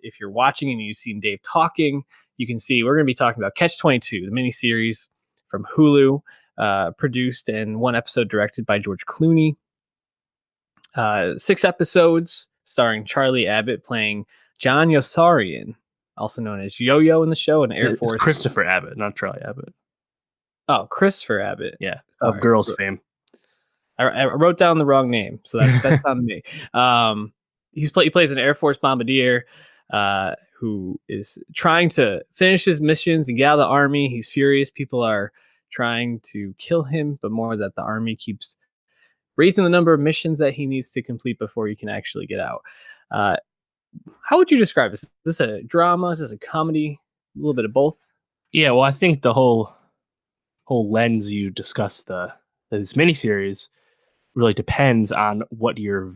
if you're watching and you've seen Dave talking, you can see we're going to be talking about Catch-22, the miniseries from Hulu, produced and one episode directed by George Clooney. 6 episodes starring Charlie Abbott playing John Yossarian, also known as Yo-Yo in the show, an Air Force. It's Christopher Abbott, not Charlie Abbott. Oh, Christopher Abbott. Yeah, sorry. Of Girls fame. I wrote down the wrong name, so that's on me. He plays an Air Force bombardier who is trying to finish his missions and get out of the Army. He's furious. People are trying to kill him, but more that the Army keeps raising the number of missions that he needs to complete before he can actually get out. How would you describe this? Is this a drama? Is this a comedy? A little bit of both? Yeah, well, I think the whole lens you discussed this miniseries really depends on what you're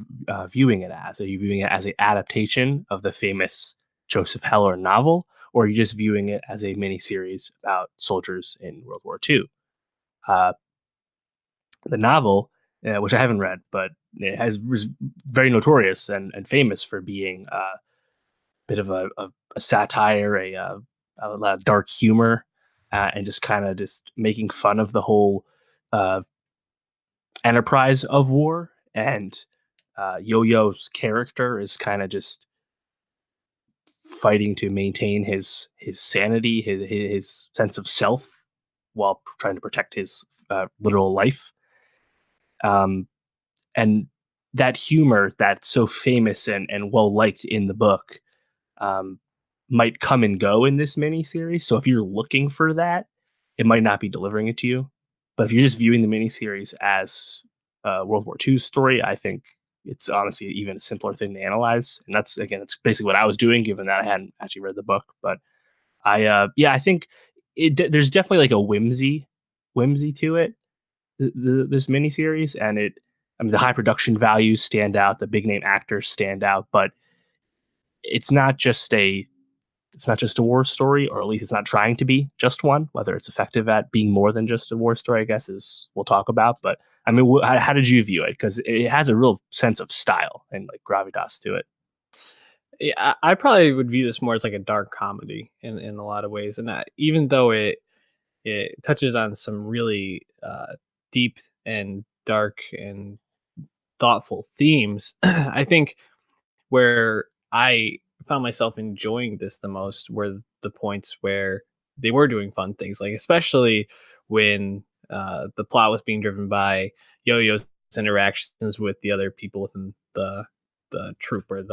viewing it as. Are you viewing it as an adaptation of the famous Joseph Heller novel, or are you just viewing it as a miniseries about soldiers in World War II? The novel, which I haven't read, but it was very notorious and famous for being a bit of a satire, a lot of dark humor, and just kind of just making fun of the whole enterprise of war. And Yo-Yo's character is kind of just fighting to maintain his sanity, his sense of self, while trying to protect his literal life. And that humor that's so famous and well liked in the book might come and go in this miniseries. So if you're looking for that, it might not be delivering it to you. But if you're just viewing the miniseries as a World War II story, I think it's honestly even a simpler thing to analyze. And that's basically what I was doing, given that I hadn't actually read the book. But I think there's definitely like a whimsy to it, this miniseries, and the high production values stand out, the big name actors stand out, but it's not just a war story, or at least it's not trying to be just one. Whether it's effective at being more than just a war story, I guess, is we'll talk about. But I mean, how did you view it? Because it has a real sense of style and like gravitas to it. Yeah, I probably would view this more as like a dark comedy in a lot of ways, and even though it touches on some really deep and dark and thoughtful themes, I think where I found myself enjoying this the most were the points where they were doing fun things, like especially when the plot was being driven by Yo-Yo's interactions with the other people within the troop, or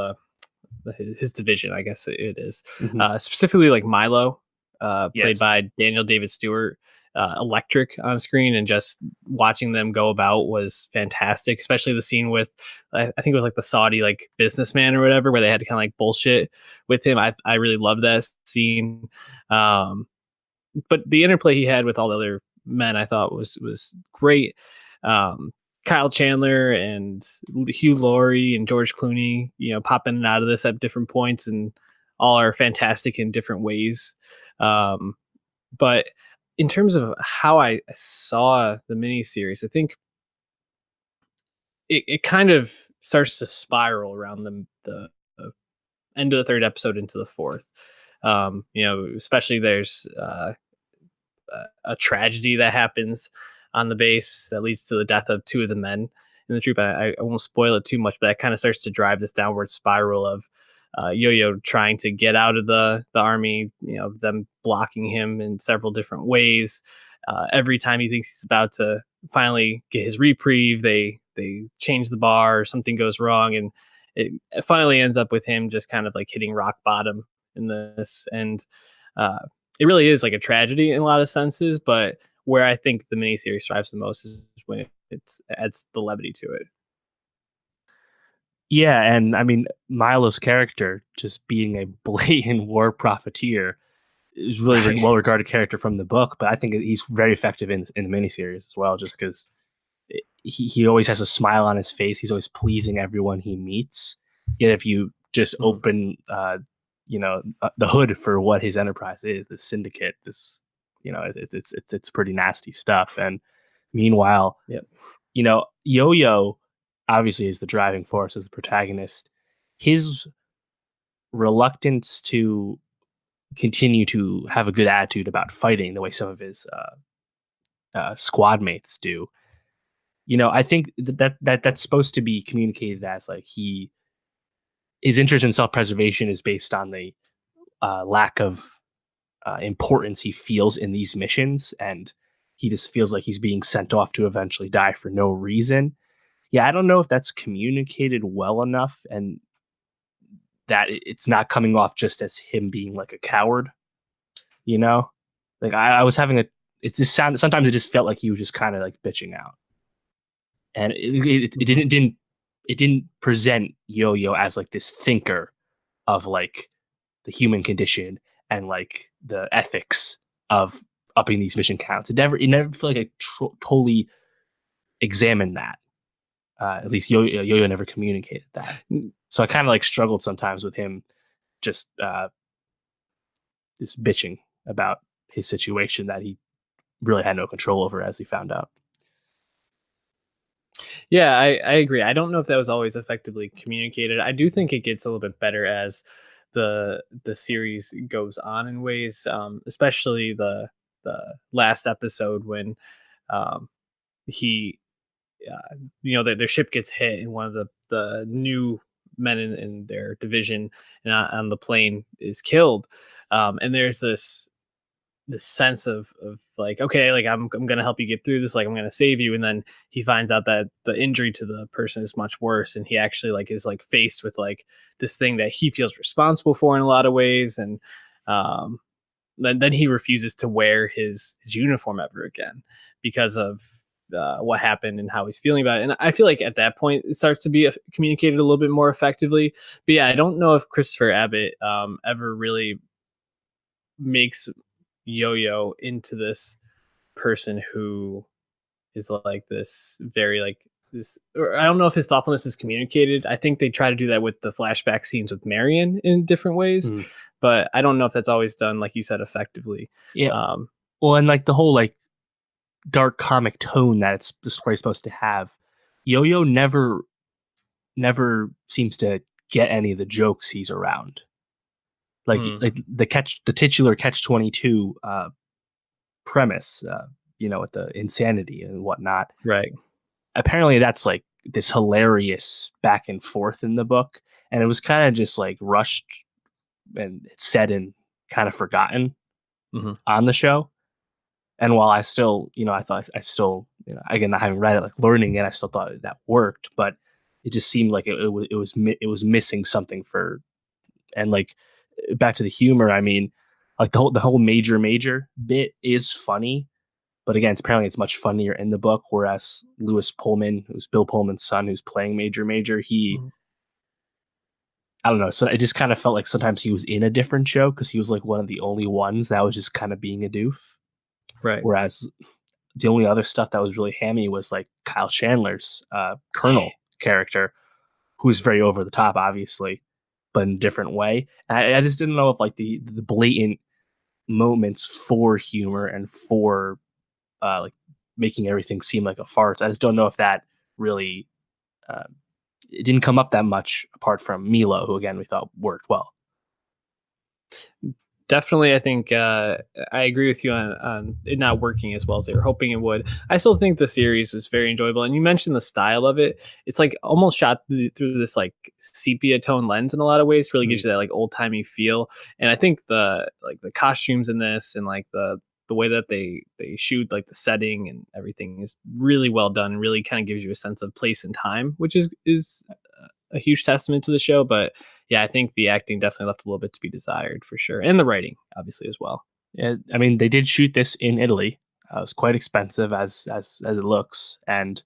his division, I guess it is. Mm-hmm. Specifically like Milo, Yes. played by Daniel David Stewart, electric on screen, and just watching them go about was fantastic, especially the scene with I think it was like the Saudi like businessman or whatever, where they had to kind of like bullshit with him. I really loved that scene. But the interplay he had with all the other men, I thought was great. Kyle Chandler and Hugh Laurie and George Clooney, pop in and out of this at different points, and all are fantastic in different ways. But in terms of how I saw the miniseries, I think it kind of starts to spiral around the end of the 3rd episode into the 4th. Especially there's a tragedy that happens on the base that leads to the death of 2 of the men in the troop. I won't spoil it too much, but that kind of starts to drive this downward spiral of Yo-Yo trying to get out of the Army, them blocking him in several different ways. Every time he thinks he's about to finally get his reprieve, they change the bar, or something goes wrong, and it finally ends up with him just kind of like hitting rock bottom in this. And it really is like a tragedy in a lot of senses, but where I think the miniseries thrives the most is when it adds the levity to it. Yeah, and I mean, Milo's character, just being a blatant war profiteer, is really well regarded character from the book, but I think he's very effective in the miniseries as well, just because he always has a smile on his face. He's always pleasing everyone he meets. Yet if you just open, the hood for what his enterprise is, the syndicate, this, it's pretty nasty stuff. And meanwhile, yep. Yo-Yo obviously is the driving force, as the protagonist. His reluctance to continue to have a good attitude about fighting the way some of his squad mates do. I think that's supposed to be communicated as like his interest in self-preservation is based on the lack of importance he feels in these missions, and he just feels like he's being sent off to eventually die for no reason. Yeah, I don't know if that's communicated well enough, and that it's not coming off just as him being like a coward. You know, like I was having a. It just sounded. Sometimes it just felt like he was just kind of like bitching out, and it didn't present Yo-Yo as like this thinker of like the human condition and like the ethics of upping these mission counts. It never felt like I totally examined that. At least Yo-Yo never communicated that. So I kind of like struggled sometimes with him just bitching about his situation that he really had no control over, as he found out. Yeah, I agree. I don't know if that was always effectively communicated. I do think it gets a little bit better as the series goes on in ways, especially the last episode when um, he, their ship gets hit and one of the new men in their division and on the plane is killed, and there's this sense of like, okay, like I'm gonna help you get through this, like I'm gonna save you, and then he finds out that the injury to the person is much worse, and he actually like is like faced with like this thing that he feels responsible for in a lot of ways, and um then he refuses to wear his uniform ever again because of what happened and how he's feeling about it. And I feel like at that point it starts to be communicated a little bit more effectively. But yeah, I don't know if Christopher Abbott ever really makes Yo-Yo into this person who is like this very like this, or I don't know if his thoughtfulness is communicated. I think they try to do that with the flashback scenes with Marion in different ways, Mm. but I don't know if that's always done, like you said, effectively. Yeah. Um, Well, and like the whole like dark comic tone that it's the story's supposed to have, Yo-Yo never seems to get any of the jokes he's around. hmm, Like the titular Catch-22 premise, with the insanity and whatnot. right. Apparently, that's like this hilarious back and forth in the book, and it was kind of just like rushed and it's said and kind of forgotten Hmm. on the show. And while I still, I thought I still, again, not having read it, like learning it, I still thought that worked, but it just seemed like it was missing something for, and like back to the humor. I mean, like the whole major bit is funny, but again, apparently it's much funnier in the book. Whereas Lewis Pullman, who's Bill Pullman's son, who's playing Major, Hmm. I don't know. So it just kind of felt like sometimes he was in a different show because he was like one of the only ones that was just kind of being a doof. Right. Whereas the only other stuff that was really hammy was like Kyle Chandler's Colonel character, who's very over the top, obviously, but in a different way. I just didn't know if like the blatant moments for humor and for like making everything seem like a farce. I just don't know if that really uh, it didn't come up that much apart from Milo, who again we thought worked well. Definitely, I think I agree with you on it not working as well as they were hoping it would. I still think the series was very enjoyable, and you mentioned the style of it. It's like almost shot through this like sepia tone lens in a lot of ways to really Mm. gives you that like old timey feel. And I think the costumes in this and like the way that they shoot like the setting and everything is really well done. Really kind of gives you a sense of place and time, which is a huge testament to the show. But yeah, I think the acting definitely left a little bit to be desired for sure, and the writing obviously as well. Yeah, I mean, they did shoot this in Italy. It was quite expensive as it looks, and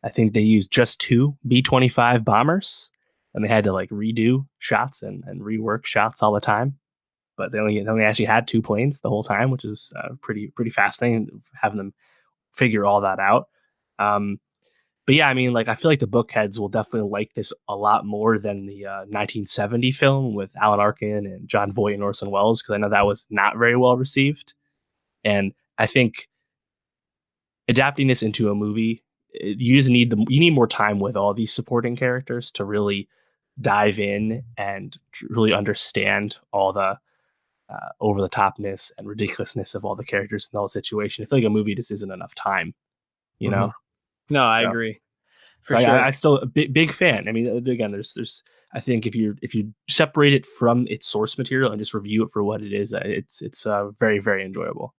I think they used just two B-25 bombers, and they had to like redo shots and rework shots all the time. But they only actually had two planes the whole time, which is pretty fascinating having them figure all that out. Um, but yeah, I mean, like I feel like the bookheads will definitely like this a lot more than the 1970 film with Alan Arkin and John Voight and Orson Welles, because I know that was not very well received. And I think adapting this into a movie, you just need you need more time with all these supporting characters to really dive in and really understand all the over the topness and ridiculousness of all the characters in the whole situation. I feel like a movie just isn't enough time, you Hmm. know. No, I So, agree for so sure. I still a big fan. I mean, again, there's I think if you separate it from its source material and just review it for what it is, it's very very enjoyable.